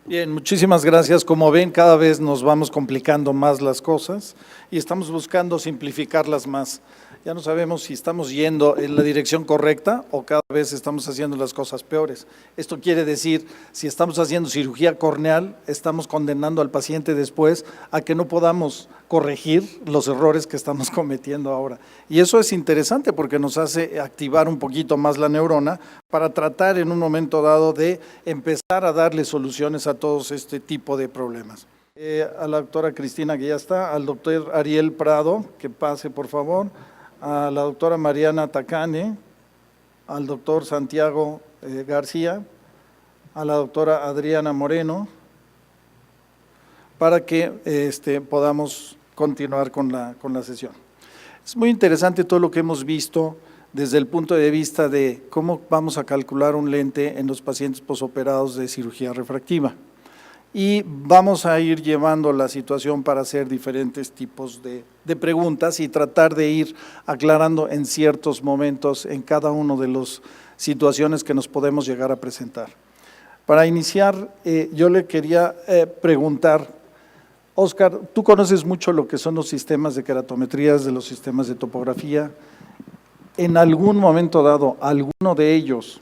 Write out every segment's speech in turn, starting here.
Bien, muchísimas gracias. Como ven, cada vez nos vamos complicando más las cosas y estamos buscando simplificarlas más. Ya no sabemos si estamos yendo en la dirección correcta o cada vez estamos haciendo las cosas peores. Esto quiere decir, si estamos haciendo cirugía corneal, estamos condenando al paciente después a que no podamos corregir los errores que estamos cometiendo ahora. Y eso es interesante porque nos hace activar un poquito más la neurona para tratar en un momento dado de empezar a darle soluciones a todos este tipo de problemas. A la doctora Cristina, que ya está, al doctor Ariel Prado, que pase por favor, a la doctora Mariana Tacane, al doctor Santiago García, a la doctora Adriana Moreno, para que podamos continuar con la sesión. Es muy interesante todo lo que hemos visto desde el punto de vista de cómo vamos a calcular un lente en los pacientes posoperados de cirugía refractiva. Y vamos a ir llevando la situación para hacer diferentes tipos de preguntas y tratar de ir aclarando en ciertos momentos en cada uno de las situaciones que nos podemos llegar a presentar. Para iniciar, yo le quería preguntar, Óscar, tú conoces mucho lo que son los sistemas de keratometrías, de los sistemas de topografía. En algún momento dado, alguno de ellos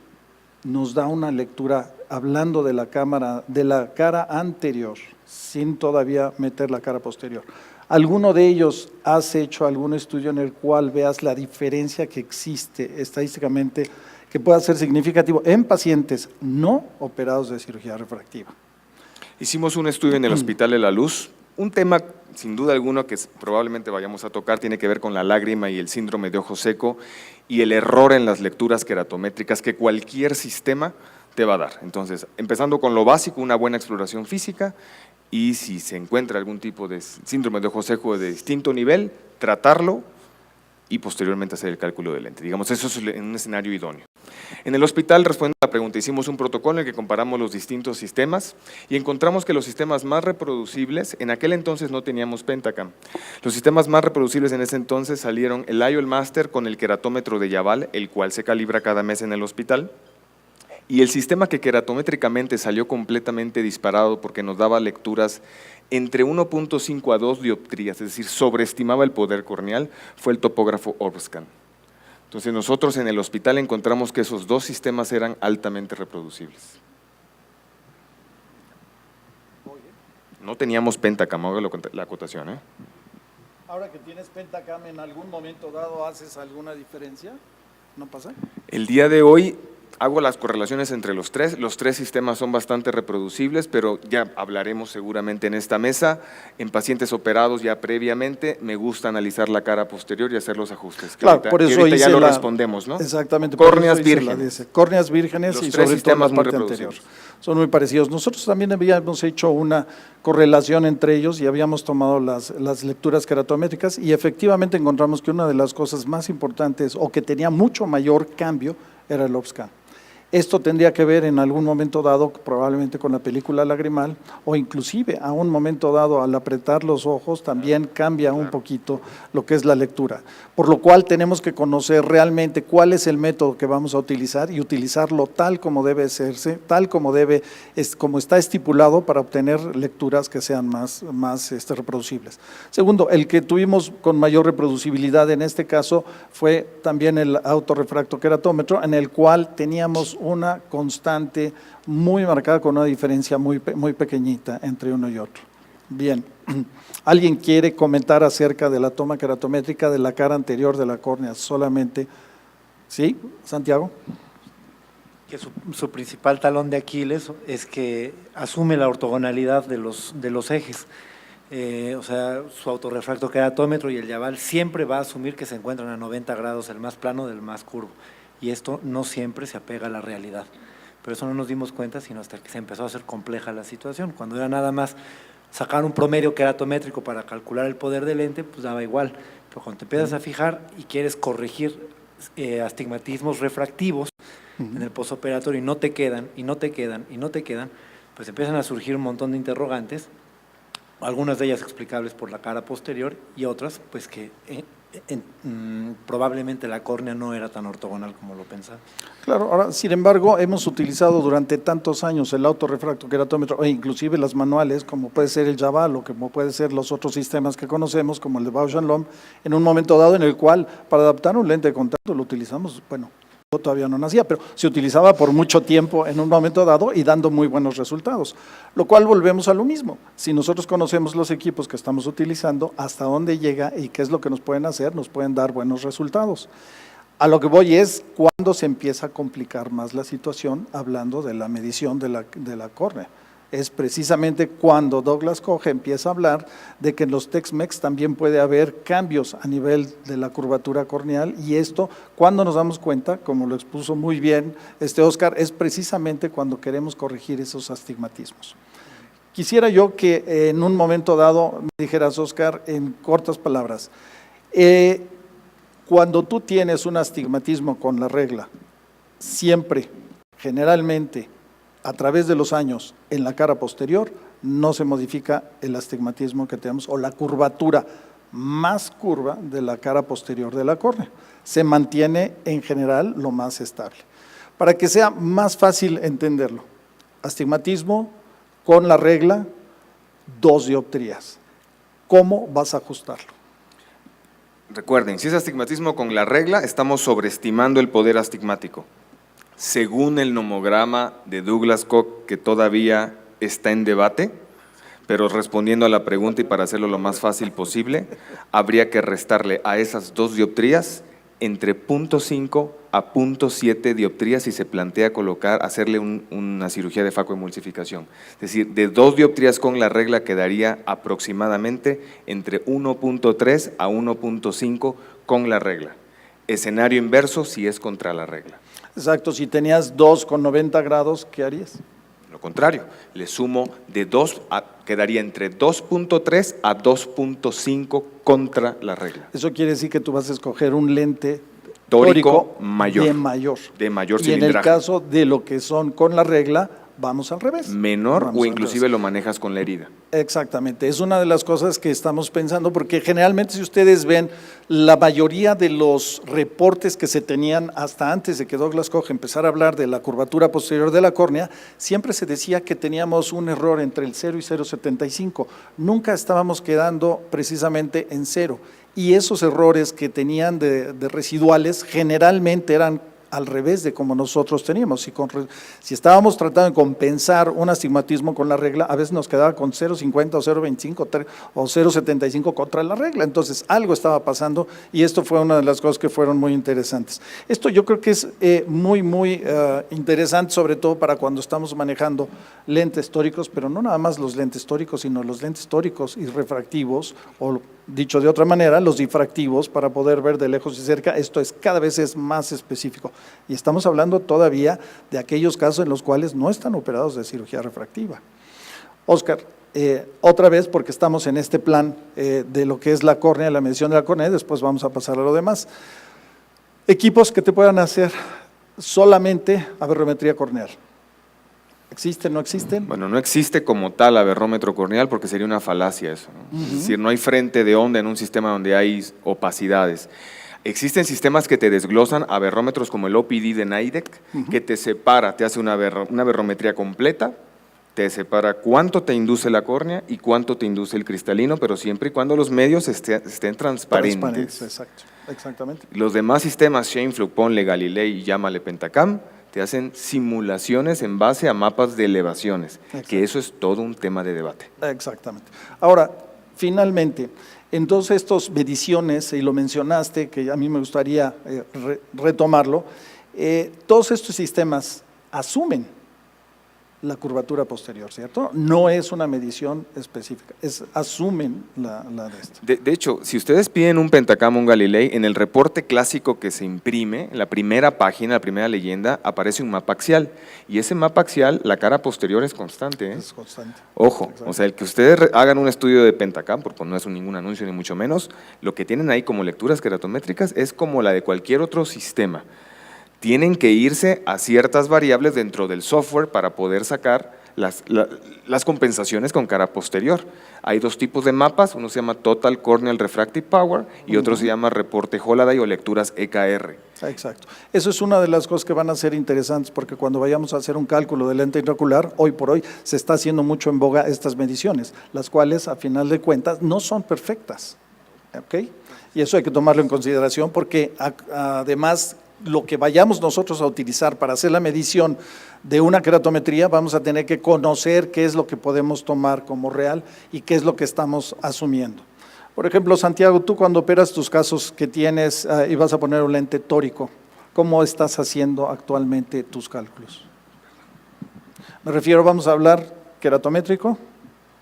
nos da una lectura hablando de la cara anterior, sin todavía meter la cara posterior. ¿Alguno de ellos has hecho algún estudio en el cual veas la diferencia que existe estadísticamente que pueda ser significativo en pacientes no operados de cirugía refractiva? Hicimos un estudio en el Hospital de la Luz. Un tema, sin duda alguna, que probablemente vayamos a tocar, tiene que ver con la lágrima y el síndrome de ojo seco y el error en las lecturas keratométricas que cualquier sistema te va a dar. Entonces, empezando con lo básico, una buena exploración física, y si se encuentra algún tipo de síndrome de ojo seco de distinto nivel, tratarlo y posteriormente hacer el cálculo del lente. Digamos, eso es en un escenario idóneo. En el hospital, respondiendo a la pregunta, hicimos un protocolo en el que comparamos los distintos sistemas y encontramos que los sistemas más reproducibles, en aquel entonces no teníamos Pentacam, los sistemas más reproducibles en ese entonces salieron el IOL Master con el queratómetro de Yaval, el cual se calibra cada mes en el hospital, y el sistema que keratométricamente salió completamente disparado porque nos daba lecturas entre 1.5 a 2 dioptrías, es decir, sobreestimaba el poder corneal, fue el topógrafo Orbscan. Entonces nosotros en el hospital encontramos que esos dos sistemas eran altamente reproducibles. No teníamos Pentacam, hago la acotación. Ahora que tienes Pentacam, ¿en algún momento dado haces alguna diferencia? ¿No pasa? El día de hoy hago las correlaciones entre los tres sistemas son bastante reproducibles, pero ya hablaremos seguramente en esta mesa. En pacientes operados ya previamente, me gusta analizar la cara posterior y hacer los ajustes. Claro, por eso ahorita ya lo respondemos, ¿no? Exactamente. Córneas vírgenes. Córneas vírgenes y sobre todo la parte anterior. Son muy parecidos. Nosotros también habíamos hecho una correlación entre ellos y habíamos tomado las lecturas keratométricas y efectivamente encontramos que una de las cosas más importantes o que tenía mucho mayor cambio era el Orbscan. Esto tendría que ver en algún momento dado probablemente con la película lagrimal o inclusive a un momento dado al apretar los ojos también cambia un poquito lo que es la lectura, por lo cual tenemos que conocer realmente cuál es el método que vamos a utilizar y utilizarlo tal como debe hacerse, tal como como está estipulado para obtener lecturas que sean más reproducibles. Segundo, el que tuvimos con mayor reproducibilidad en este caso fue también el autorrefractokeratómetro, en el cual teníamos una constante muy marcada con una diferencia muy pequeñita entre uno y otro. Bien, ¿alguien quiere comentar acerca de la toma keratométrica de la cara anterior de la córnea solamente? ¿Sí, Santiago? Que su principal talón de Aquiles es que asume la ortogonalidad de los ejes. O sea, su autorrefractokeratómetro y el Yaval siempre va a asumir que se encuentran a 90 grados el más plano del más curvo. Y esto no siempre se apega a la realidad. Pero eso no nos dimos cuenta sino hasta que se empezó a hacer compleja la situación. Cuando era nada más sacar un promedio keratométrico para calcular el poder del lente, pues daba igual. Pero cuando te empiezas a fijar y quieres corregir astigmatismos refractivos en el postoperatorio y no te quedan, pues empiezan a surgir un montón de interrogantes, algunas de ellas explicables por la cara posterior y otras pues que probablemente la córnea no era tan ortogonal como lo pensaba. Claro, ahora, sin embargo, hemos utilizado durante tantos años el autorrefractokeratómetro e inclusive las manuales, como puede ser el Javal o como puede ser los otros sistemas que conocemos, como el de Bausch & Lomb, en un momento dado en el cual, para adaptar un lente de contacto, lo utilizamos, bueno, yo todavía no nacía, pero se utilizaba por mucho tiempo en un momento dado y dando muy buenos resultados, lo cual volvemos a lo mismo. Si nosotros conocemos los equipos que estamos utilizando, hasta dónde llega y qué es lo que nos pueden hacer, nos pueden dar buenos resultados. A lo que voy es cuando se empieza a complicar más la situación, hablando de la medición de la córnea. Es precisamente cuando Douglas Koch empieza a hablar de que en los Tex-Mex también puede haber cambios a nivel de la curvatura corneal, y esto, cuando nos damos cuenta, como lo expuso muy bien Oscar, es precisamente cuando queremos corregir esos astigmatismos. Quisiera yo que en un momento dado me dijeras, Oscar, en cortas palabras, cuando tú tienes un astigmatismo con la regla, siempre, generalmente, a través de los años, en la cara posterior, no se modifica el astigmatismo que tenemos o la curvatura más curva de la cara posterior de la córnea. Se mantiene en general lo más estable. Para que sea más fácil entenderlo, astigmatismo con la regla, 2 dioptrías. ¿Cómo vas a ajustarlo? Recuerden, si es astigmatismo con la regla, estamos sobreestimando el poder astigmático. Según el nomograma de Douglas Koch, que todavía está en debate, pero respondiendo a la pregunta y para hacerlo lo más fácil posible, habría que restarle a esas 2 dioptrías entre 0.5 a 0.7 dioptrías si se plantea hacerle una cirugía de facoemulsificación. Es decir, de 2 dioptrías con la regla quedaría aproximadamente entre 1.3 a 1.5 con la regla. Escenario inverso si es contra la regla. Exacto, si tenías 2 con 90 grados, ¿qué harías? Lo contrario, le sumo de 2, quedaría entre 2.3 a 2.5 contra la regla. Eso quiere decir que tú vas a escoger un lente tórico mayor. De mayor y cilindraje. en el caso de lo que son con la regla, vamos al revés. Menor Vamos o al inclusive revés. lo manejas con la herida. Exactamente, es una de las cosas que estamos pensando, porque generalmente si ustedes ven, la mayoría de los reportes que se tenían hasta antes de que Douglas Koch empezara a hablar de la curvatura posterior de la córnea, siempre se decía que teníamos un error entre el 0 y 0.75, nunca estábamos quedando precisamente en 0, y esos errores que tenían de residuales generalmente eran al revés de como nosotros teníamos. Si estábamos tratando de compensar un astigmatismo con la regla, a veces nos quedaba con 0.50 o 0.25 o 0.75 contra la regla. Entonces algo estaba pasando y esto fue una de las cosas que fueron muy interesantes. Esto yo creo que es muy interesante, sobre todo para cuando estamos manejando lentes tóricos, pero no nada más los lentes tóricos, sino los lentes tóricos y refractivos, o dicho de otra manera, los difractivos, para poder ver de lejos y cerca. Esto cada vez es más específico. Y estamos hablando todavía de aquellos casos en los cuales no están operados de cirugía refractiva. Oscar, otra vez, porque estamos en este plan de lo que es la córnea, la medición de la córnea, y después vamos a pasar a lo demás. Equipos que te puedan hacer solamente aberrometría corneal. ¿Existen, no existen? Bueno, no existe como tal aberrómetro corneal porque sería una falacia eso, ¿no? Es decir, no hay frente de onda en un sistema donde hay opacidades. Existen sistemas que te desglosan aberrómetros como el OPD de Nidec, que te separa, te hace una aberrometría completa, te separa cuánto te induce la córnea y cuánto te induce el cristalino, pero siempre y cuando los medios estén transparentes. Exacto, exactamente. Los demás sistemas, Scheimpflug, ponle Galilei y llámale Pentacam, te hacen simulaciones en base a mapas de elevaciones, que eso es todo un tema de debate. Exactamente. Ahora, finalmente, en todas estas mediciones, y lo mencionaste, que a mí me gustaría retomarlo, todos estos sistemas asumen la curvatura posterior, ¿cierto? No es una medición específica, asumen la de esto. De hecho, si ustedes piden un Pentacam o un Galilei, en el reporte clásico que se imprime, en la primera página, la primera leyenda, aparece un mapa axial, y ese mapa axial, la cara posterior es constante, ¿eh? Es constante. Ojo, Exacto. o sea, el que ustedes hagan un estudio de Pentacam, porque no es ningún anuncio ni mucho menos, lo que tienen ahí como lecturas queratométricas es como la de cualquier otro sistema. Tienen que irse a ciertas variables dentro del software para poder sacar las compensaciones con cara posterior. Hay dos tipos de mapas, uno se llama Total Corneal Refractive Power y otro se llama reporte Holaday o lecturas EKR. Exacto. Eso es una de las cosas que van a ser interesantes porque cuando vayamos a hacer un cálculo de lente intraocular, hoy por hoy se está haciendo mucho en boga estas mediciones, las cuales a final de cuentas no son perfectas. ¿Ok? Y eso hay que tomarlo en consideración porque además lo que vayamos nosotros a utilizar para hacer la medición de una keratometría, vamos a tener que conocer qué es lo que podemos tomar como real y qué es lo que estamos asumiendo. Por ejemplo, Santiago, tú cuando operas tus casos que tienes y vas a poner un lente tórico, ¿cómo estás haciendo actualmente tus cálculos? Me refiero, vamos a hablar keratométrico,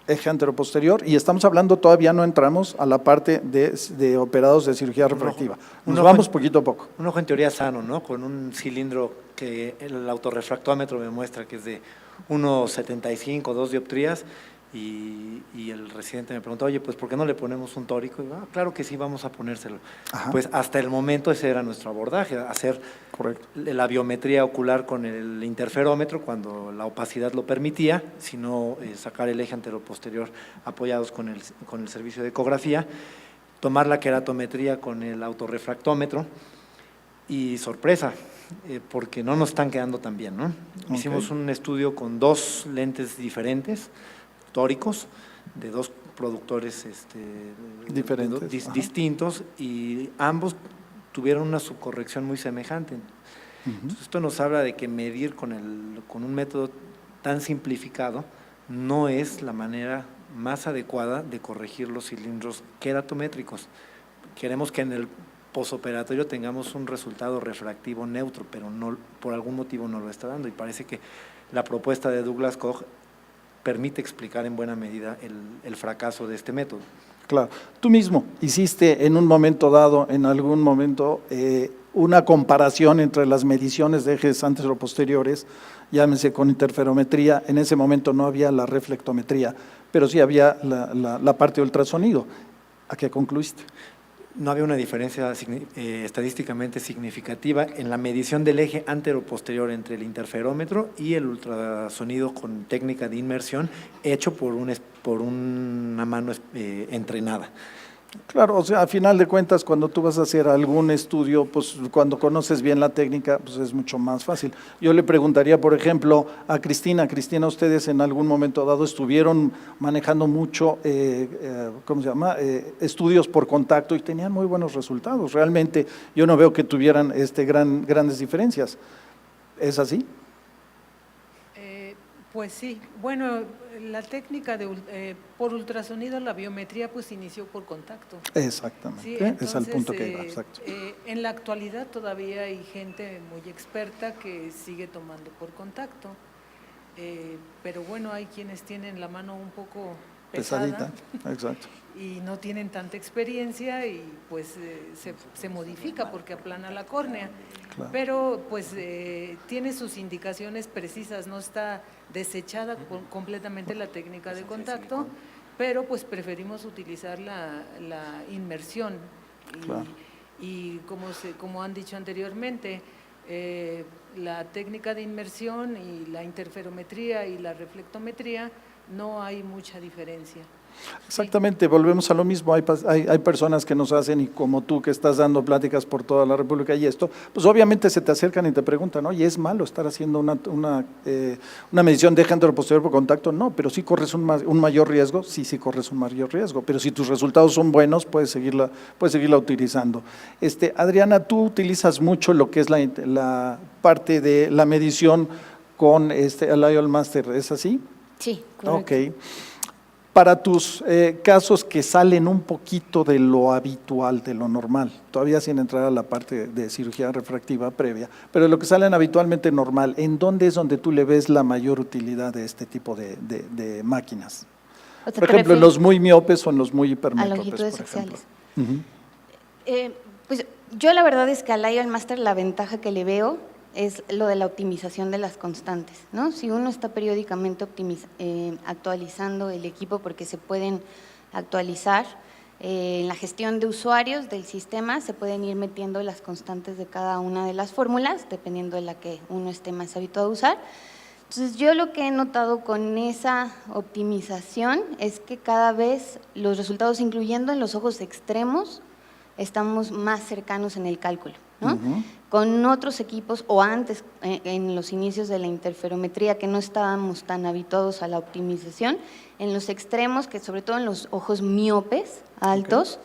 eje anteroposterior, y estamos hablando, todavía no entramos a la parte de operados de cirugía refractiva. Nos vamos poquito a poco. Un ojo en teoría sano, ¿no? Con un cilindro que el autorrefractómetro me muestra que es de 1,75, 2 dioptrías, y el residente me preguntó, oye, pues ¿por qué no le ponemos un tórico? Y yo, claro que sí, vamos a ponérselo. Ajá. Pues hasta el momento ese era nuestro abordaje, hacer Correcto. la biometría ocular con el interferómetro cuando la opacidad lo permitía, sino sacar el eje anteroposterior apoyados con el servicio de ecografía, tomar la keratometría con el autorrefractómetro y sorpresa, porque no nos están quedando tan bien, ¿no? Okay. Hicimos un estudio con 2 lentes diferentes, tóricos, de 2 productores diferentes, distintos, y ambos tuvieron una subcorrección muy semejante. Entonces, esto nos habla de que medir con un método tan simplificado no es la manera más adecuada de corregir los cilindros keratométricos. Queremos que en el posoperatorio tengamos un resultado refractivo neutro, pero no, por algún motivo no lo está dando, y parece que la propuesta de Douglas Koch permite explicar en buena medida el fracaso de este método. Claro. Tú mismo hiciste en un momento dado, en algún momento, una comparación entre las mediciones de ejes anteroposteriores, llámese con interferometría. En ese momento no había la reflectometría, pero sí había la parte de ultrasonido. ¿A qué concluiste? No había una diferencia estadísticamente significativa en la medición del eje anteroposterior entre el interferómetro y el ultrasonido con técnica de inmersión hecho por una mano entrenada. Claro, o sea, a final de cuentas, cuando tú vas a hacer algún estudio, pues cuando conoces bien la técnica, pues es mucho más fácil. Yo le preguntaría, por ejemplo, a Cristina. Cristina, ustedes en algún momento dado estuvieron manejando mucho, ¿cómo se llama?, estudios por contacto y tenían muy buenos resultados. Realmente yo no veo que tuvieran grandes diferencias. ¿Es así? Pues sí, bueno, la técnica por ultrasonido, la biometría pues inició por contacto. Exactamente, Sí, entonces, es al punto que iba, exacto. En la actualidad todavía hay gente muy experta que sigue tomando por contacto, pero bueno, hay quienes tienen la mano un poco pesada, pesadita, exacto. Y no tienen tanta experiencia y pues se modifica porque aplana la córnea. Claro. Pero pues tiene sus indicaciones precisas, no está desechada completamente la técnica de contacto, pero pues preferimos utilizar la inmersión Claro. y como han dicho anteriormente, la técnica de inmersión y la interferometría y la reflectometría no hay mucha diferencia. Exactamente, volvemos a lo mismo. Hay personas que nos hacen, y como tú que estás dando pláticas por toda la República y esto, pues obviamente se te acercan y te preguntan, oye, ¿es malo estar haciendo una medición de eje anteroposterior por contacto? No, pero sí corres un mayor riesgo. Sí corres un mayor riesgo, pero si tus resultados son buenos, puedes seguirla utilizando. Adriana, tú utilizas mucho lo que es la parte de la medición con el IOL Master, ¿es así? Sí, correcto. Ok. Para tus casos que salen un poquito de lo habitual, de lo normal, todavía sin entrar a la parte de cirugía refractiva previa, pero lo que salen habitualmente normal, ¿en dónde es donde tú le ves la mayor utilidad de este tipo de máquinas? O sea, Por ejemplo, en los muy miopes o en los muy a hipermetropes, longitudes por ejemplo. axiales. Pues yo la verdad es que al IOL Master la ventaja que le veo es lo de la optimización de las constantes, ¿no? Si uno está periódicamente actualizando el equipo, porque se pueden actualizar en la gestión de usuarios del sistema, se pueden ir metiendo las constantes de cada una de las fórmulas, dependiendo de la que uno esté más habituado a usar. Entonces, yo lo que he notado con esa optimización es que cada vez los resultados, incluyendo en los ojos extremos, estamos más cercanos en el cálculo, ¿no? Con otros equipos, o antes, en los inicios de la interferometría, que no estábamos tan habituados a la optimización, en los extremos, que sobre todo en los ojos miopes altos,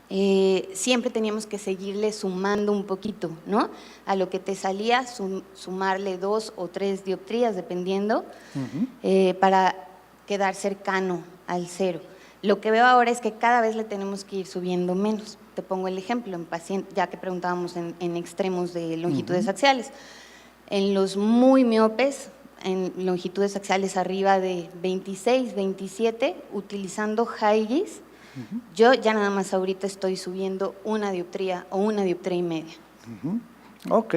siempre teníamos que seguirle sumando un poquito, ¿no? A lo que te salía, sumarle 2 o 3 dioptrías, dependiendo, para quedar cercano al cero. Lo que veo ahora es que cada vez le tenemos que ir subiendo menos. Te pongo el ejemplo, en paciente, ya que preguntábamos en extremos de longitudes axiales. En los muy miopes, en longitudes axiales arriba de 26, 27, utilizando High-GIS, yo ya nada más ahorita estoy subiendo 1 dioptría o 1 dioptría y media. Ok.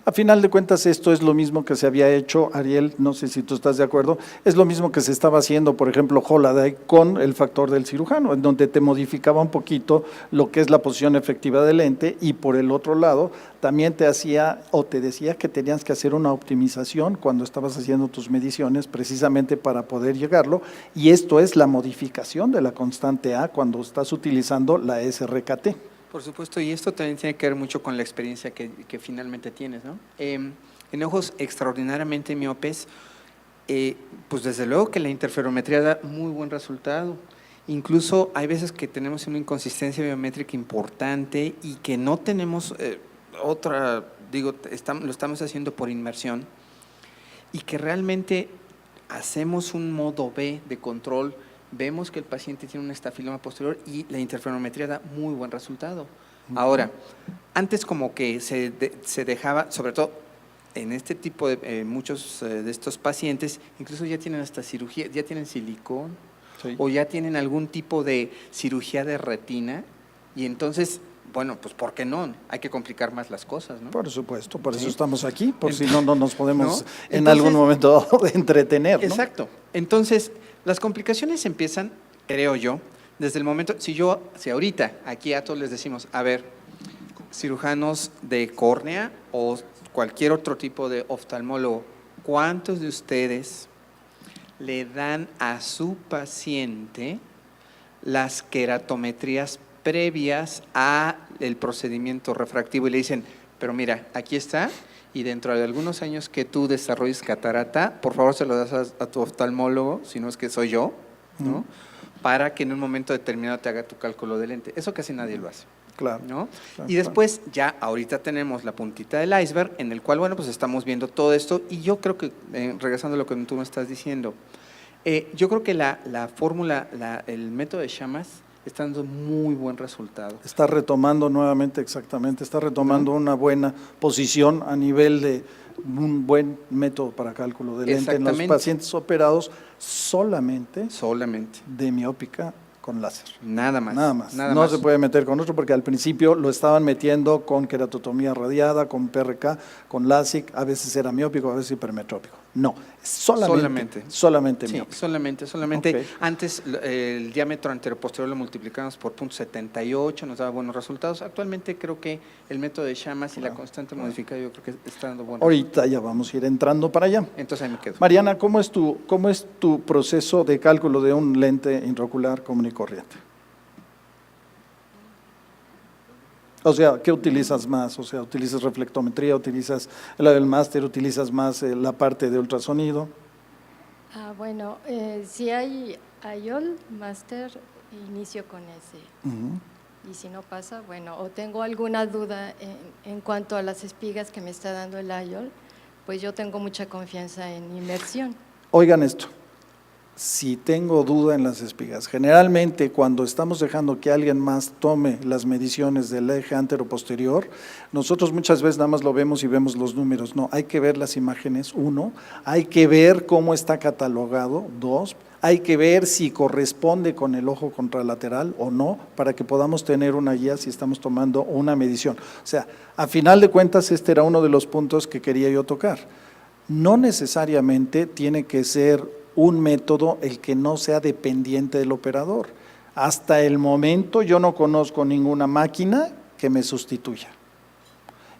A final de cuentas, esto es lo mismo que se había hecho, Ariel, no sé si tú estás de acuerdo, es lo mismo que se estaba haciendo, por ejemplo, Holaday con el factor del cirujano, en donde te modificaba un poquito lo que es la posición efectiva del lente, y por el otro lado, también te hacía o te decía que tenías que hacer una optimización cuando estabas haciendo tus mediciones, precisamente para poder llegarlo, y esto es la modificación de la constante A cuando estás utilizando la SRKT. Por supuesto, y esto también tiene que ver mucho con la experiencia que finalmente tienes, ¿no? En ojos extraordinariamente miopes, pues desde luego que la interferometría da muy buen resultado. Incluso hay veces que tenemos una inconsistencia biométrica importante y que no tenemos lo estamos haciendo por inmersión, y que realmente hacemos un modo B de control. Vemos que el paciente tiene un estafiloma posterior y la interferometría da muy buen resultado. Ahora, antes como que se dejaba, sobre todo en este tipo de muchos de estos pacientes, incluso ya tienen hasta cirugía, ya tienen silicón, sí, o ya tienen algún tipo de cirugía de retina, y entonces, bueno, pues ¿por qué no? Hay que complicar más las cosas, ¿no? Por supuesto, por eso ¿Sí? estamos aquí, por si no nos podemos ¿no? en algún momento entretener, ¿no? Exacto. Entonces, las complicaciones empiezan, creo yo, desde el momento, si ahorita aquí a todos les decimos, a ver, cirujanos de córnea o cualquier otro tipo de oftalmólogo, ¿cuántos de ustedes le dan a su paciente las queratometrías previas a el procedimiento refractivo y le dicen, pero mira, aquí está, y dentro de algunos años que tú desarrolles catarata, por favor se lo das a tu oftalmólogo, si no es que soy yo, ¿no? Para que en un momento determinado te haga tu cálculo de lente? Eso casi nadie lo hace. Claro. ¿No? Claro, y después ya ahorita tenemos la puntita del iceberg, en el cual, bueno, pues estamos viendo todo esto, y yo creo que, regresando a lo que tú me estás diciendo, yo creo que la fórmula, el método de Shammas está dando muy buen resultado. Está retomando nuevamente, exactamente, está retomando una buena posición a nivel de un buen método para cálculo de lente en los pacientes operados solamente de miópica con láser. Nada más. Nada más. No se puede meter con otro, porque al principio lo estaban metiendo con queratotomía radiada, con PRK, con LASIK, a veces era miópico, a veces hipermetrópico. No, solamente sí, miópico. Solamente. Okay. Antes el diámetro anteroposterior lo multiplicamos por 0.78, nos daba buenos resultados. Actualmente creo que el método de Shammas y la constante modificada, yo creo que está dando buenos resultados. Ahorita ya vamos a ir entrando para allá. Entonces ahí me quedo. Mariana, ¿cómo es tu proceso de cálculo de un lente intraocular común y corriente? O sea, ¿qué utilizas más? O sea, ¿utilizas reflectometría, utilizas la del máster, utilizas más la parte de ultrasonido? Bueno, si hay IOL, máster, inicio con ese. Y si no pasa, bueno, o tengo alguna duda en cuanto a las espigas que me está dando el IOL, pues yo tengo mucha confianza en inmersión. Oigan esto. Si tengo duda en las espigas, generalmente cuando estamos dejando que alguien más tome las mediciones del eje anteroposterior, nosotros muchas veces nada más lo vemos y vemos los números. No, hay que ver las imágenes, 1, hay que ver cómo está catalogado, 2, hay que ver si corresponde con el ojo contralateral o no, para que podamos tener una guía si estamos tomando una medición. O sea, a final de cuentas, este era uno de los puntos que quería yo tocar. No necesariamente tiene que ser un método el que no sea dependiente del operador. Hasta el momento yo no conozco ninguna máquina que me sustituya.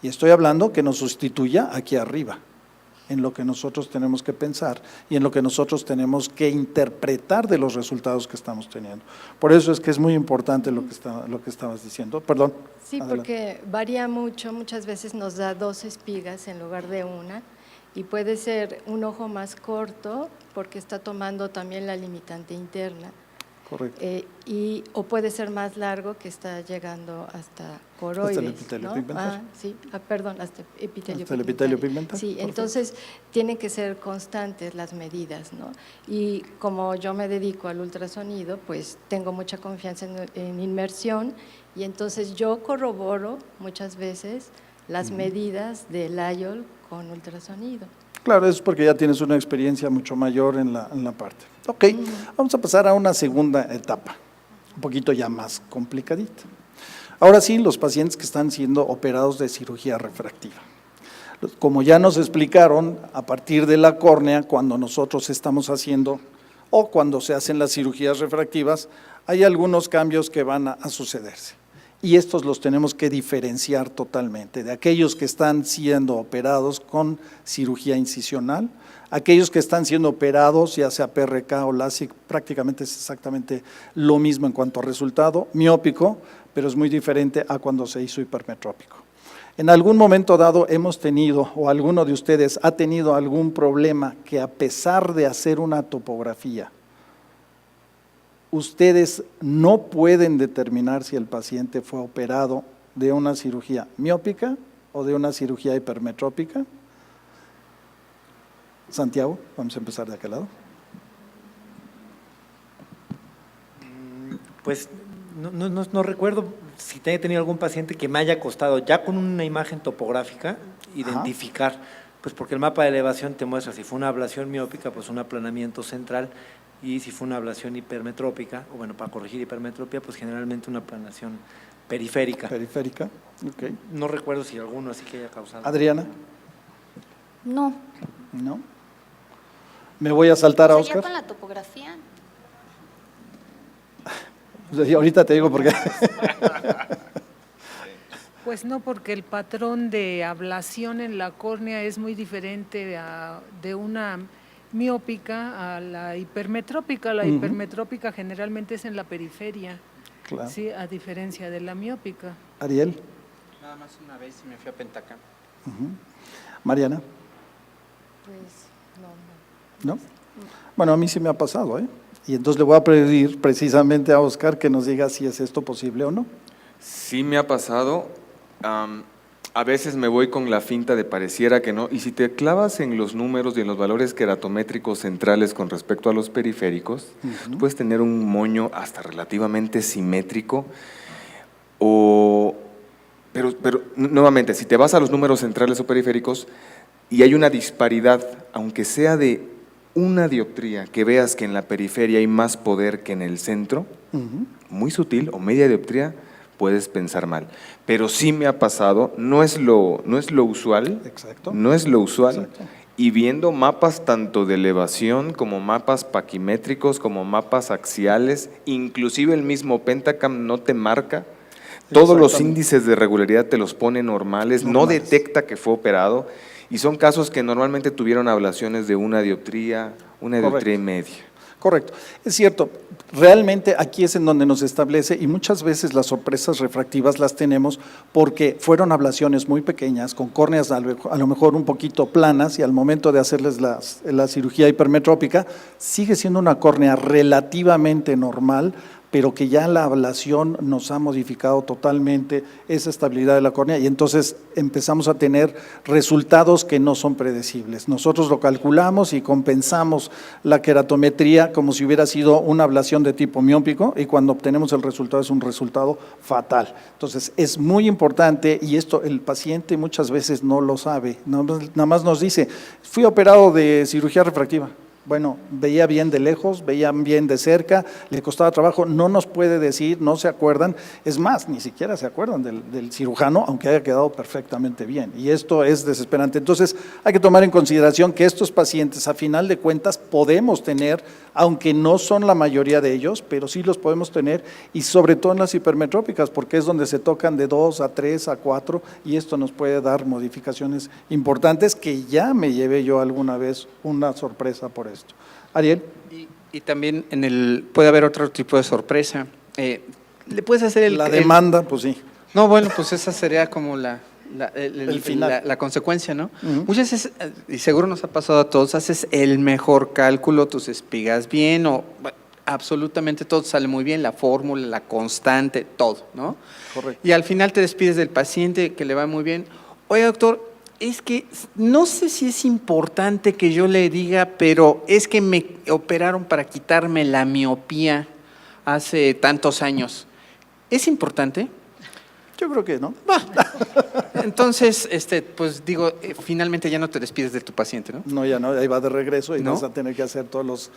Y estoy hablando que nos sustituya aquí arriba, en lo que nosotros tenemos que pensar y en lo que nosotros tenemos que interpretar de los resultados que estamos teniendo. Por eso es que es muy importante lo que estabas diciendo. Perdón. Sí, Adelante. porque varía mucho, muchas veces nos da 2 espigas en lugar de una, y puede ser un ojo más corto porque está tomando también la limitante interna. Correcto. O puede ser más largo que está llegando hasta coroides. Hasta el epitelio pigmentario. Sí, perdón, hasta epitelio Hasta el epitelio pigmentario. Sí, Perfecto. entonces tienen que ser constantes las medidas, ¿no? Y como yo me dedico al ultrasonido, pues tengo mucha confianza en inmersión, y entonces yo corroboro muchas veces las medidas del IOL con ultrasonido. Claro, es porque ya tienes una experiencia mucho mayor en la parte. Ok, vamos a pasar a una segunda etapa, un poquito ya más complicadita. Ahora sí, los pacientes que están siendo operados de cirugía refractiva. Como ya nos explicaron, a partir de la córnea, cuando nosotros estamos haciendo o cuando se hacen las cirugías refractivas, hay algunos cambios que van a sucederse. Y estos los tenemos que diferenciar totalmente de aquellos que están siendo operados con cirugía incisional, aquellos que están siendo operados, ya sea PRK o LASIK, prácticamente es exactamente lo mismo en cuanto a resultado, miópico, pero es muy diferente a cuando se hizo hipermetrópico. En algún momento dado hemos tenido, o alguno de ustedes ha tenido algún problema que a pesar de hacer una topografía, ustedes no pueden determinar si el paciente fue operado de una cirugía miópica o de una cirugía hipermetrópica. Santiago, vamos a empezar de aquel lado. Pues no recuerdo si he tenido algún paciente que me haya costado ya con una imagen topográfica identificar, pues porque el mapa de elevación te muestra si fue una ablación miópica, pues un aplanamiento central, y si fue una ablación hipermetrópica, o bueno, para corregir hipermetropía, pues generalmente una aplanación periférica. Periférica, ok. No recuerdo si alguno así que haya causado. Adriana, No. ¿no? Me voy a saltar a O sea, ya Oscar. con la topografía. Y ahorita te digo por qué. Pues no, porque el patrón de ablación en la córnea es muy diferente de una miópica a la hipermetrópica. La hipermetrópica generalmente es en la periferia, Claro. sí, a diferencia de la miópica. Ariel, Nada más una vez y me fui a Pentacam. Mariana, Pues no. ¿no? Bueno, a mí sí me ha pasado, ¿eh? Y entonces le voy a pedir precisamente a Oscar que nos diga si es esto posible o no. Sí me ha pasado. A veces me voy con la finta de pareciera que no, y si te clavas en los números y en los valores queratométricos centrales con respecto a los periféricos, puedes tener un moño hasta relativamente simétrico, pero nuevamente, si te vas a los números centrales o periféricos y hay una disparidad, aunque sea de una dioptría, que veas que en la periferia hay más poder que en el centro, muy sutil, o media dioptría, puedes pensar mal. Pero sí me ha pasado, no es lo usual, Exacto. no es lo usual, Exacto. y viendo mapas tanto de elevación como mapas paquimétricos, como mapas axiales, inclusive el mismo Pentacam no te marca, todos los Exactamente. índices de regularidad te los pone normales, no Normales. detecta que fue operado, y son casos que normalmente tuvieron ablaciones de una dioptría y media. Correcto, es cierto, realmente aquí es en donde nos establece y muchas veces las sorpresas refractivas las tenemos porque fueron ablaciones muy pequeñas, con córneas a lo mejor un poquito planas y al momento de hacerles la cirugía hipermetrópica sigue siendo una córnea relativamente normal, pero que ya la ablación nos ha modificado totalmente esa estabilidad de la córnea y entonces empezamos a tener resultados que no son predecibles. Nosotros lo calculamos y compensamos la queratometría como si hubiera sido una ablación de tipo miópico y cuando obtenemos el resultado es un resultado fatal. Entonces es muy importante y esto el paciente muchas veces no lo sabe, nada más nos dice, fui operado de cirugía refractiva. Bueno, veía bien de lejos, veía bien de cerca, le costaba trabajo, no nos puede decir, no se acuerdan, es más, ni siquiera se acuerdan del cirujano, aunque haya quedado perfectamente bien, y esto es desesperante. Entonces, hay que tomar en consideración que estos pacientes, a final de cuentas, podemos tener aunque no son la mayoría de ellos, pero sí los podemos tener, y sobre todo en las hipermetrópicas, porque es donde se tocan de 2 a 3 a 4, y esto nos puede dar modificaciones importantes que ya me llevé yo alguna vez una sorpresa por esto. Ariel. Y también puede haber otro tipo de sorpresa. Le puedes hacer la demanda, pues sí. No, bueno, pues esa sería como el final. La consecuencia, ¿no? Muchas veces, y seguro nos ha pasado a todos, haces el mejor cálculo, tus espigas bien, absolutamente todo sale muy bien, la fórmula, la constante, todo, ¿no? Correcto. Y al final te despides del paciente, que le va muy bien. Oye, doctor, es que no sé si es importante que yo le diga, pero es que me operaron para quitarme la miopía hace tantos años. ¿Es importante? Yo creo que no. Entonces, pues digo, finalmente ya no te despides de tu paciente, ¿no? No, ya no, ahí va de regreso y ¿No? vas a tener que hacer todos los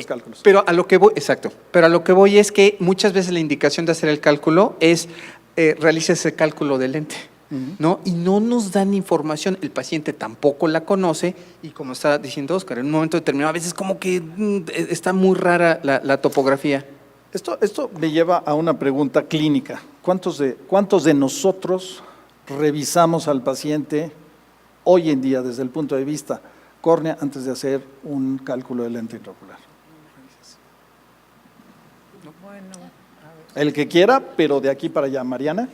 cálculos. Pero a lo que voy, exacto, pero a lo que voy es que muchas veces la indicación de hacer el cálculo es realiza ese cálculo de lente, ¿no? Y no nos dan información, el paciente tampoco la conoce, y como está diciendo Óscar, en un momento determinado, a veces como que está muy rara la topografía. Esto me lleva a una pregunta clínica. ¿Cuántos de nosotros revisamos al paciente hoy en día desde el punto de vista córnea antes de hacer un cálculo de lente intraocular? Bueno, El que quiera, pero de aquí para allá. Mariana.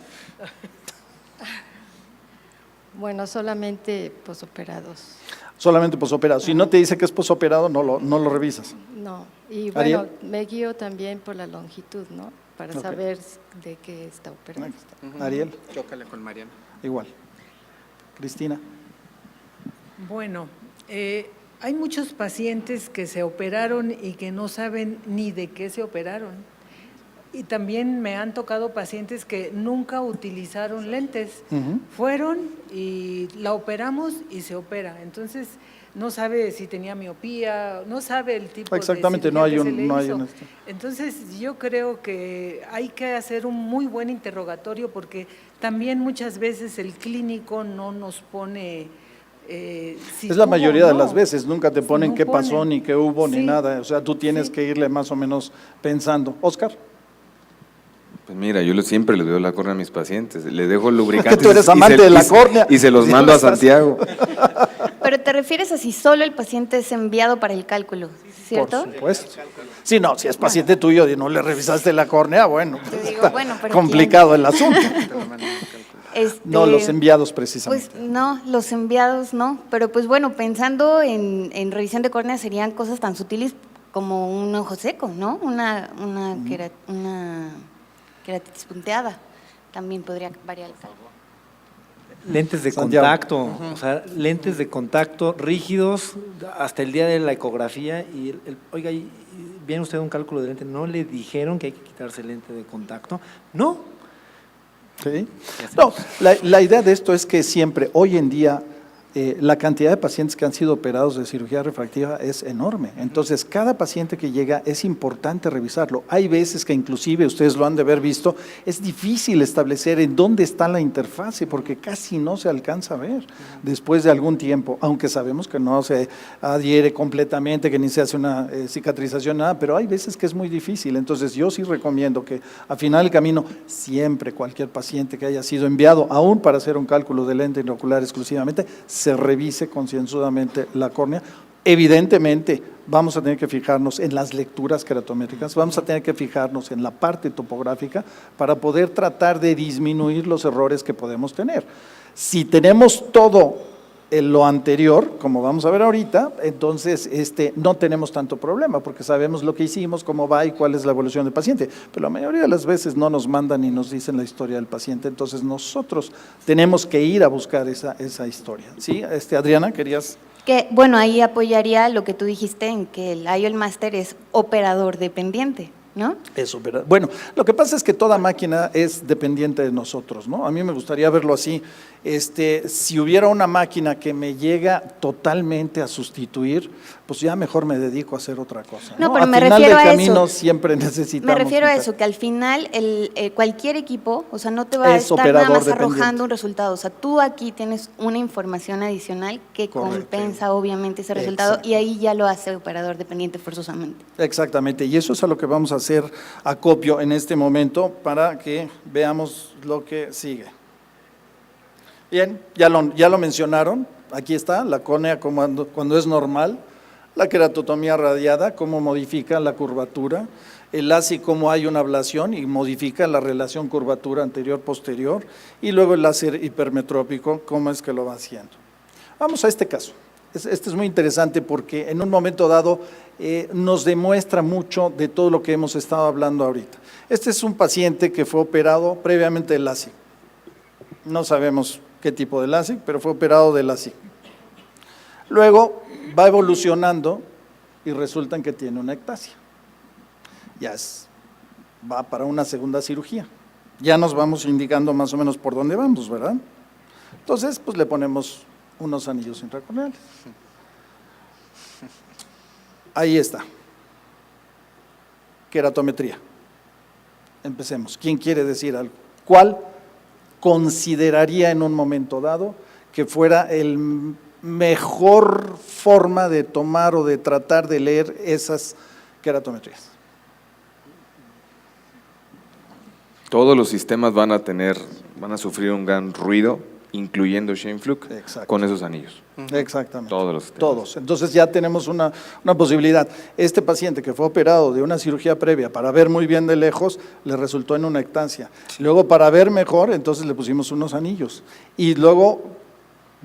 Bueno, solamente posoperados. Solamente posoperado. Si no te dice que es posoperado, no lo revisas. No, y bueno, Ariel. me guío también por la longitud, ¿no? Para Ok. saber de qué está operando. Ariel, Chócale con Mariana. igual. Cristina. bueno, hay muchos pacientes que se operaron y que no saben ni de qué se operaron. Y también me han tocado pacientes que nunca utilizaron lentes. Fueron y la operamos y se opera. Entonces, no sabe si tenía miopía, no sabe el tipo Exactamente, de no hay cirugía que se le no hay hizo. un Entonces, yo creo que hay que hacer un muy buen interrogatorio porque también muchas veces el clínico no nos pone… si Es la tuvo mayoría o de no. las veces, nunca te ponen No qué pasó, ponen. ni qué hubo, ni Sí. nada. O sea, tú tienes Sí. que irle más o menos pensando. Óscar. Pues mira, yo siempre les veo la córnea a mis pacientes, le dejo el lubricante. Que tú eres amante de la córnea. Y se los Sí, mando a estás- Santiago. Pero te refieres a si solo el paciente es enviado para el cálculo, ¿cierto? Por supuesto. Sí, no, si es paciente tuyo y no le revisaste la córnea, bueno, Te digo, está bueno, pero complicado el asunto. No, los Este, enviados precisamente. Pues no, los enviados no, pero pues bueno, pensando en revisión de córnea serían cosas tan sutiles como un ojo seco, ¿no? Una queratitis punteada, también podría variar el cálculo. Lentes de Santiago. contacto, o sea, lentes de contacto rígidos hasta el día de la ecografía y oiga, ¿viene usted un cálculo de lente? ¿No le dijeron que hay que quitarse el lente de contacto? No. Sí. No, la idea de esto es que siempre, hoy en día, la cantidad de pacientes que han sido operados de cirugía refractiva es enorme. Entonces, cada paciente que llega es importante revisarlo. Hay veces que inclusive, ustedes lo han de haber visto, es difícil establecer en dónde está la interfase porque casi no se alcanza a ver después de algún tiempo, aunque sabemos que no se adhiere completamente, que ni se hace una cicatrización, nada, pero hay veces que es muy difícil. Entonces, yo sí recomiendo que al final del camino, siempre cualquier paciente que haya sido enviado, aún para hacer un cálculo de lente intraocular exclusivamente, se revise concienzudamente la córnea. Evidentemente, vamos a tener que fijarnos en las lecturas queratométricas, vamos a tener que fijarnos en la parte topográfica para poder tratar de disminuir los errores que podemos tener. Si tenemos todo lo anterior, como vamos a ver ahorita, entonces no tenemos tanto problema porque sabemos lo que hicimos, cómo va y cuál es la evolución del paciente, pero la mayoría de las veces no nos mandan y nos dicen la historia del paciente, entonces nosotros tenemos que ir a buscar esa historia. ¿Sí? Adriana, ¿querías? Que, bueno, ahí apoyaría lo que tú dijiste en que el IOL Master es operador dependiente, ¿no? Eso, ¿verdad? Bueno, lo que pasa es que toda máquina es dependiente de nosotros, ¿no? A mí me gustaría verlo así. Si hubiera una máquina que me llega totalmente a sustituir, pues ya mejor me dedico a hacer otra cosa. No, pero Al me final refiero del a camino eso. siempre necesitamos. Me refiero a un- eso, que al final cualquier equipo, o sea, no te va a Es estar nada operador más arrojando dependiente. un resultado. O sea, tú aquí tienes una información adicional que Correcto. compensa obviamente ese resultado Exacto. y ahí ya lo hace operador dependiente forzosamente. Exactamente, y eso es a lo que vamos a hacer acopio en este momento para que veamos lo que sigue. Bien, ya lo mencionaron, aquí está, la córnea cuando es normal, la queratotomía radiada, cómo modifica la curvatura, el láser, cómo hay una ablación y modifica la relación curvatura anterior-posterior, y luego el láser hipermetrópico, cómo es que lo va haciendo. Vamos a este caso. Este es muy interesante porque en un momento dado nos demuestra mucho de todo lo que hemos estado hablando ahorita. Este es un paciente que fue operado previamente de LASIK. No sabemos qué tipo de LASIK, pero fue operado de LASIK. Luego va evolucionando y resulta en que tiene una ectasia. Va para una segunda cirugía. Ya nos vamos indicando más o menos por dónde vamos, ¿verdad? Entonces, pues le ponemos unos anillos intracorneales. Ahí está. Queratometría. Empecemos. ¿Quién quiere decir algo? ¿Cuál consideraría en un momento dado que fuera el mejor forma de tomar o de tratar de leer esas queratometrías? Todos los sistemas van a sufrir un gran ruido, incluyendo Scheimpflug, Exacto. con esos anillos. Exactamente. Todos los sistemas. Todos. Entonces ya tenemos una posibilidad. Este paciente que fue operado de una cirugía previa para ver muy bien de lejos, le resultó en una ectasia. Luego para ver mejor, entonces le pusimos unos anillos. Y luego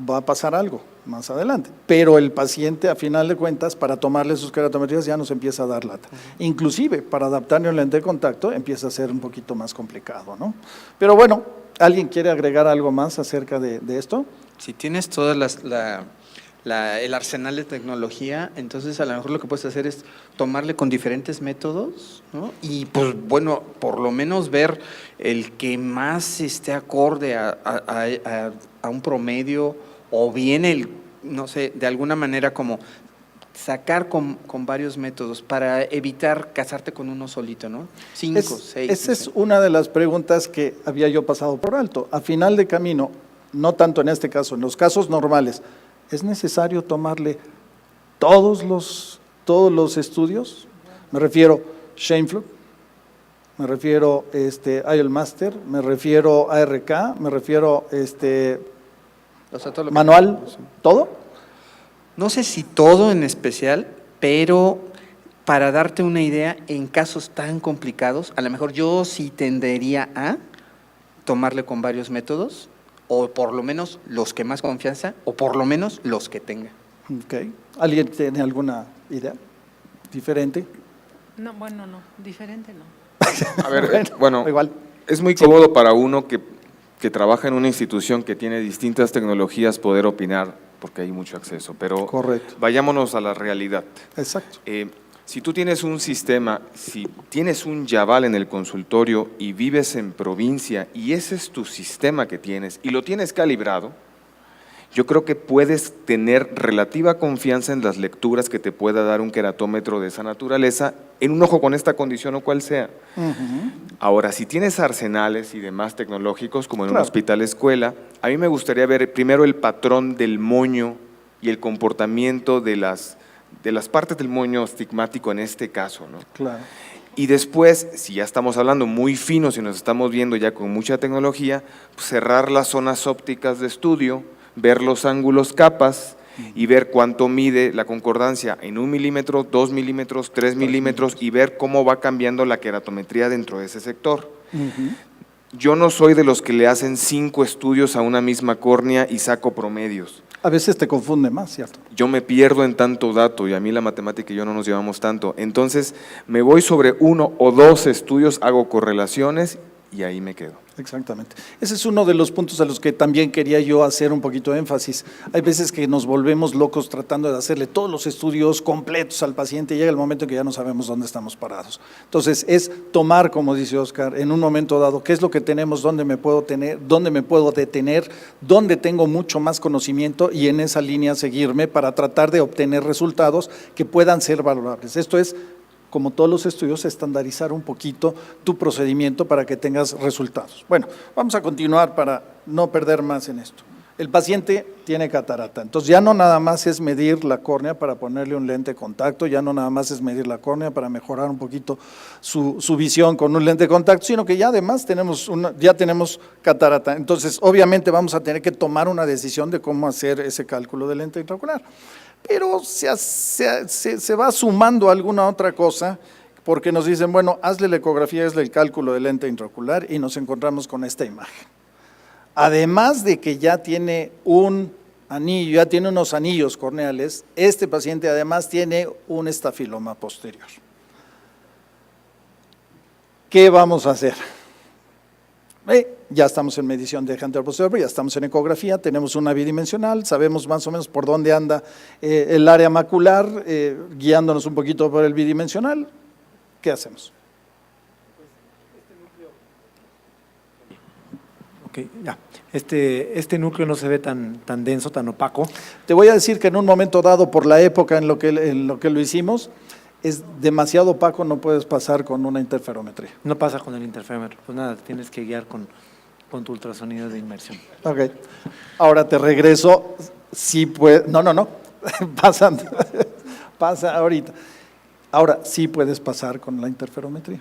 va a pasar algo más adelante. Pero el paciente, a final de cuentas, para tomarle sus queratometrías ya nos empieza a dar lata. Inclusive, para adaptarle un lente de contacto, empieza a ser un poquito más complicado, ¿no? Pero bueno, ¿alguien quiere agregar algo más acerca de esto? Si tienes todo el arsenal de tecnología, entonces a lo mejor lo que puedes hacer es tomarle con diferentes métodos, ¿no? Y pues bueno, por lo menos ver el que más esté acorde a un promedio, o bien no sé, de alguna manera como sacar con varios métodos para evitar casarte con uno solito, ¿no? 5, 6. Esa es una de las preguntas que había yo pasado por alto. A final de camino, no tanto en este caso, en los casos normales, ¿es necesario tomarle todos los estudios? Me refiero Scheimpflug, me refiero IOL-Master, me refiero ARK, me refiero O sea, todo lo que- manual, ¿todo? No sé si todo en especial, pero para darte una idea, en casos tan complicados, a lo mejor yo sí tendería a tomarle con varios métodos, o por lo menos los que más confianza, o por lo menos los que tenga. Okay. ¿Alguien tiene alguna idea diferente? No, bueno, no, diferente no. A ver, bueno, igual. es muy cómodo para uno que trabaja en una institución que tiene distintas tecnologías poder opinar, porque hay mucho acceso, pero Correcto. vayámonos a la realidad. Exacto. Si tú tienes un sistema, si tienes un Yaval en el consultorio y vives en provincia y ese es tu sistema que tienes y lo tienes calibrado, yo creo que puedes tener relativa confianza en las lecturas que te pueda dar un queratómetro de esa naturaleza en un ojo con esta condición o cual sea. Ujú. Ahora, si tienes arsenales y demás tecnológicos, como en un Claro. hospital escuela, a mí me gustaría ver primero el patrón del moño y el comportamiento de las partes del moño estigmático en este caso, ¿no? Claro. Y después, si ya estamos hablando muy finos y nos estamos viendo ya con mucha tecnología, pues cerrar las zonas ópticas de estudio, ver los ángulos capas y ver cuánto mide la concordancia en 1 milímetro, 2 milímetros, 3 milímetros y ver cómo va cambiando la queratometría dentro de ese sector. Ujú. Yo no soy de los que le hacen 5 estudios a una misma córnea y saco promedios. A veces te confunde más, ¿cierto? Yo me pierdo en tanto dato y a mí la matemática y yo no nos llevamos tanto. Entonces, me voy sobre 1 o 2 estudios, hago correlaciones y y ahí me quedo. Exactamente. Ese es uno de los puntos a los que también quería yo hacer un poquito de énfasis. Hay veces que nos volvemos locos tratando de hacerle todos los estudios completos al paciente y llega el momento en que ya no sabemos dónde estamos parados. Entonces, es tomar, como dice Oscar, en un momento dado, qué es lo que tenemos, dónde me puedo detener, dónde tengo mucho más conocimiento y en esa línea seguirme para tratar de obtener resultados que puedan ser valorables. Esto es, como todos los estudios, estandarizar un poquito tu procedimiento para que tengas resultados. Bueno, vamos a continuar para no perder más en esto. El paciente tiene catarata, entonces ya no nada más es medir la córnea para ponerle un lente de contacto, ya no nada más es medir la córnea para mejorar un poquito su visión con un lente de contacto, sino que ya además ya tenemos catarata. Entonces, obviamente vamos a tener que tomar una decisión de cómo hacer ese cálculo del lente intraocular. Pero se va sumando alguna otra cosa, porque nos dicen, bueno, hazle la ecografía, hazle el cálculo del lente intraocular y nos encontramos con esta imagen. Además de que ya tiene un anillo, ya tiene unos anillos corneales, este paciente además tiene un estafiloma posterior. ¿Qué vamos a hacer? Ya estamos en medición de eje anteroposterior, ya estamos en ecografía, tenemos una bidimensional, sabemos más o menos por dónde anda el área macular, guiándonos un poquito por el bidimensional. ¿Qué hacemos? Ok, ya. Este núcleo no se ve tan denso, tan opaco. Te voy a decir que en un momento dado, por la época en lo que lo hicimos, es demasiado opaco, no puedes pasar con una interferometría. No pasa con el interferómetro, pues nada, tienes que guiar con tu ultrasonido de inmersión. Ok, ahora te regreso, sí puedes, no, pasa ahorita. Ahora sí puedes pasar con la interferometría.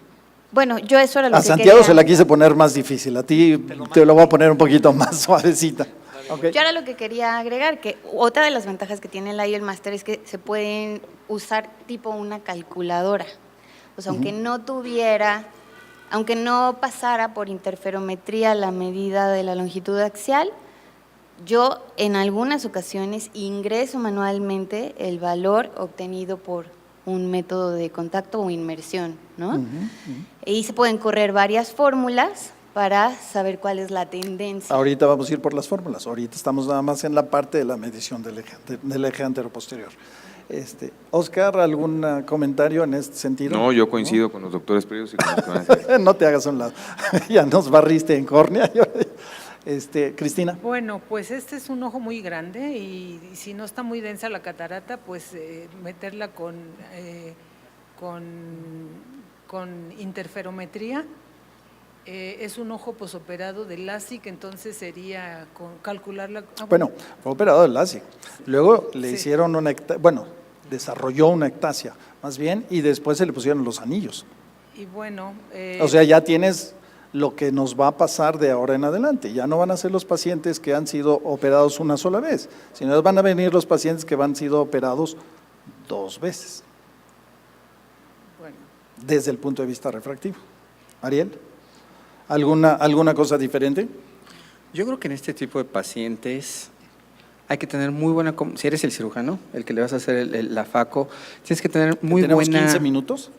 Bueno, yo eso era lo A que Santiago quería. se la quise poner más difícil, a ti te lo voy a poner un poquito más suavecita. Okay. Yo era lo que quería agregar, que otra de las ventajas que tiene el IOL Master es que se pueden usar tipo una calculadora. O sea, aunque no pasara por interferometría la medida de la longitud axial, yo en algunas ocasiones ingreso manualmente el valor obtenido por un método de contacto o inmersión, ¿no? Y se pueden correr varias fórmulas para saber cuál es la tendencia. Ahorita vamos a ir por las fórmulas, ahorita estamos nada más en la parte de la medición del eje anteroposterior. Oscar, ¿algún comentario en este sentido? No, yo coincido con los doctores previos y con los que van a decir. No te hagas a un lado, ya nos barriste en córnea. Cristina. Bueno, pues este es un ojo muy grande y si no está muy densa la catarata, pues meterla con interferometría. Es un ojo posoperado de LASIK, entonces sería calcularla. Bueno, fue operado de LASIK. Luego le hicieron desarrolló una ectasia, más bien, y después se le pusieron los anillos. Y bueno. O sea, ya tienes lo que nos va a pasar de ahora en adelante. Ya no van a ser los pacientes que han sido operados una sola vez, sino van a venir los pacientes que han sido operados 2 veces. Bueno. Desde el punto de vista refractivo. Ariel. ¿Alguna cosa diferente? Yo creo que en este tipo de pacientes hay que tener muy buena, si eres el cirujano, el que le vas a hacer la FACO, tienes que tener muy buena… ¿Tenemos 15 minutos?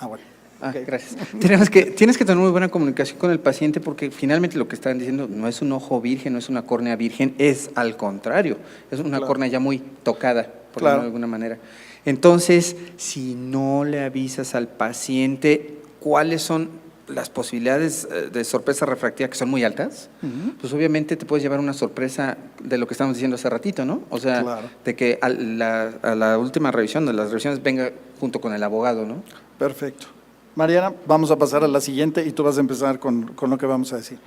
Bueno. Okay. Gracias. Tienes que tener muy buena comunicación con el paciente porque finalmente lo que están diciendo no es un ojo virgen, no es una córnea virgen, es al contrario, es una córnea ya muy tocada, por decirlo de alguna manera. Entonces, si no le avisas al paciente cuáles son las posibilidades de sorpresa refractiva que son muy altas, pues obviamente te puedes llevar una sorpresa de lo que estamos diciendo hace ratito, ¿no? O sea, de que a la última revisión, de las revisiones, venga junto con el abogado, ¿no? Perfecto. Mariana, vamos a pasar a la siguiente y tú vas a empezar con lo que vamos a decir.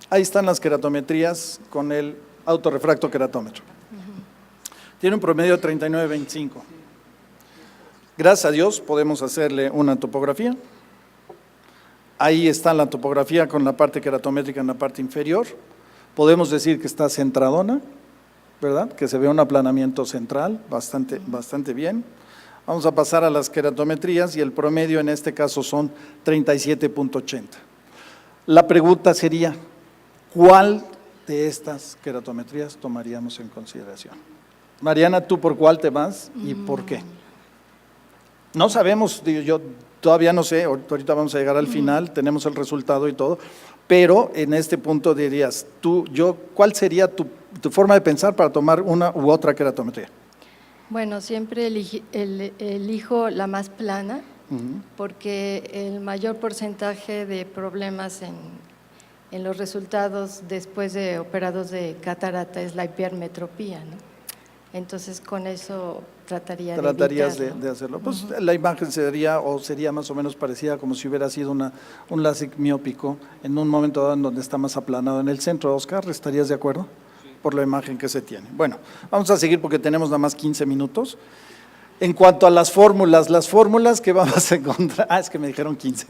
Ahí están las queratometrías con el autorrefracto queratómetro. Tiene un promedio de 39.25. Gracias a Dios podemos hacerle una topografía. Ahí está la topografía con la parte queratométrica en la parte inferior. Podemos decir que está centradona, ¿verdad? Que se ve un aplanamiento central bastante bien. Vamos a pasar a las queratometrías y el promedio en este caso son 37.80. La pregunta sería, ¿cuál de estas queratometrías tomaríamos en consideración? Mariana, ¿tú por cuál te vas y por qué? No sabemos, todavía no sé, ahorita vamos a llegar al final, tenemos el resultado y todo, pero en este punto dirías, ¿cuál sería tu forma de pensar para tomar una u otra queratometría? Bueno, siempre elijo la más plana, porque el mayor porcentaje de problemas en los resultados después de operados de catarata es la hipermetropía, ¿no? Entonces, con eso tratarías de hacerlo. Pues la imagen sería más o menos parecida como si hubiera sido un LASIK miópico en un momento dado en donde está más aplanado en el centro. Oscar, ¿estarías de acuerdo? Sí. Por la imagen que se tiene. Bueno, vamos a seguir porque tenemos nada más 15 minutos. En cuanto a las fórmulas que vamos a encontrar, es que me dijeron 15.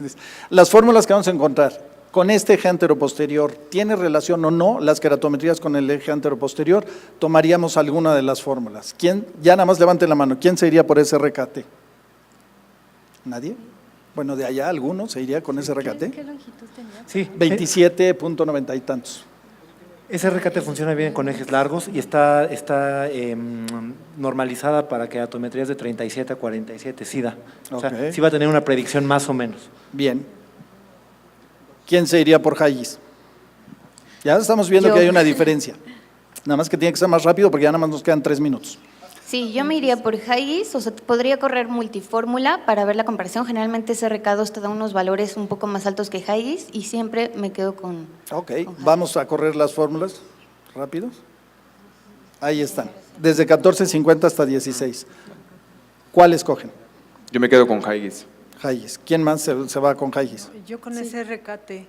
Las fórmulas que vamos a encontrar con este eje anteroposterior, ¿tiene relación o no las queratometrías con el eje anteroposterior? Tomaríamos alguna de las fórmulas. ¿Quién? Ya nada más levanten la mano. ¿Quién se iría por ese RKT? ¿Nadie? Bueno, de allá alguno se iría con ese RKT. ¿Qué longitud tenía? Sí, 27.90 y tantos. ese RKT funciona bien con ejes largos y está normalizada para queratometrías de 37 a 47, sí da. O sea, Ok. sí va a tener una predicción más o menos. Bien. ¿Quién se iría por Hayes? Ya estamos viendo Yo. que hay una diferencia. Nada más que tiene que ser más rápido porque ya nada más nos quedan 3 minutos. Sí, yo me iría por Haigis, o sea, podría correr multifórmula para ver la comparación. Generalmente ese RK2 te da unos valores un poco más altos que Haigis y siempre me quedo con… Ok, Haigis. vamos a correr las fórmulas rápidos. Ahí están, desde 14.50 hasta 16. ¿Cuál escogen? Yo me quedo con Haigis. Haigis. ¿Quién más se va con Haigis? Yo con ese RKT.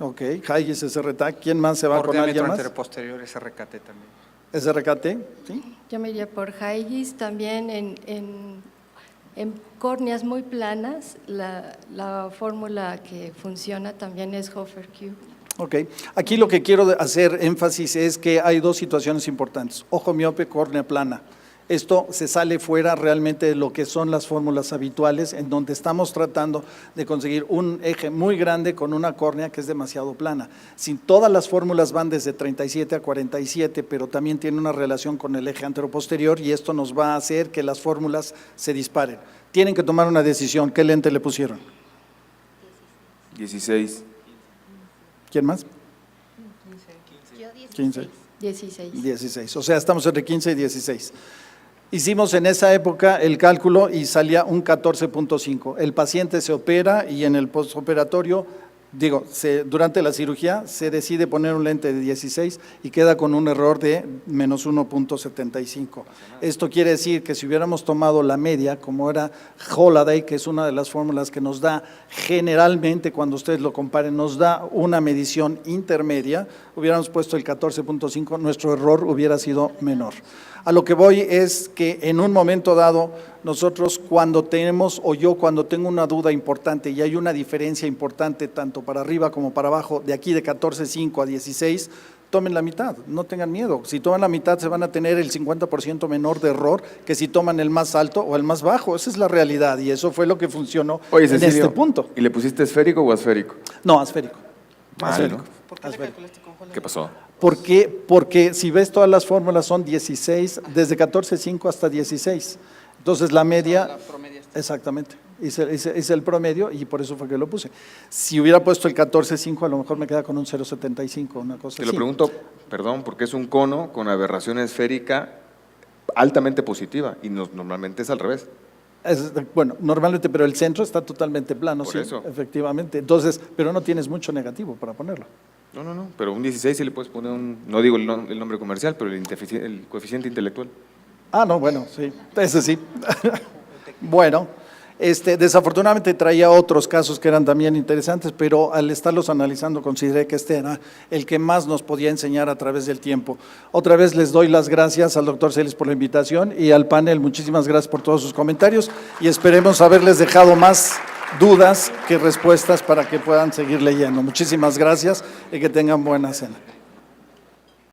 Ok, Haigis es RTA. ¿Quién más se va Por con diámetro alguien más? anteroposterior es RKT también. ¿Es RKT? ¿Sí? Yo me iría por Haigis, también en córneas muy planas, la fórmula que funciona también es Hofer-Q. Ok, aquí lo que quiero hacer énfasis es que hay dos situaciones importantes, ojo miope, córnea plana. Esto se sale fuera realmente de lo que son las fórmulas habituales, en donde estamos tratando de conseguir un eje muy grande con una córnea que es demasiado plana. Si todas las fórmulas van desde 37 a 47, pero también tiene una relación con el eje anteroposterior y esto nos va a hacer que las fórmulas se disparen. Tienen que tomar una decisión. ¿Qué lente le pusieron? 16. ¿Quién más? 15. 16. 16, o sea, estamos entre 15 y 16. Hicimos en esa época el cálculo y salía un 14.5. El paciente se opera y en el postoperatorio, durante la cirugía se decide poner un lente de 16 y queda con un error de menos 1.75. Esto quiere decir que si hubiéramos tomado la media, como era Holaday, que es una de las fórmulas que nos da generalmente, cuando ustedes lo comparen, nos da una medición intermedia, hubiéramos puesto el 14.5, nuestro error hubiera sido menor. A lo que voy es que en un momento dado, nosotros cuando tenemos, o yo cuando tengo una duda importante y hay una diferencia importante tanto para arriba como para abajo, de aquí de 14.5 a 16, tomen la mitad, no tengan miedo. Si toman la mitad se van a tener el 50% menor de error que si toman el más alto o el más bajo. Esa es la realidad y eso fue lo que funcionó Oye, en Cecilio, este punto. ¿y le pusiste esférico o asférico? No, asférico. Mal, Asférico. ¿no? ¿Por qué le calculaste con Holland? ¿Qué pasó? ¿Por qué? Porque si ves todas las fórmulas son 16, desde 14.5 hasta 16. Entonces la media, La promedia está. exactamente, hice el promedio y por eso fue que lo puse. Si hubiera puesto el 14.5 a lo mejor me queda con un 0.75, una cosa Te así. lo pregunto, perdón, porque es un cono con aberración esférica altamente positiva y normalmente es al revés. Bueno, normalmente, pero el centro está totalmente plano, Por sí, eso. efectivamente. Entonces, pero no tienes mucho negativo para ponerlo. No, pero un 16 sí le puedes poner no digo el nombre comercial, pero el coeficiente intelectual. Ah, no, bueno, sí, ese sí. Bueno, desafortunadamente traía otros casos que eran también interesantes, pero al estarlos analizando consideré que este era el que más nos podía enseñar a través del tiempo. Otra vez les doy las gracias al doctor Celis por la invitación y al panel, muchísimas gracias por todos sus comentarios y esperemos haberles dejado más dudas que respuestas para que puedan seguir leyendo. Muchísimas gracias y que tengan buena cena.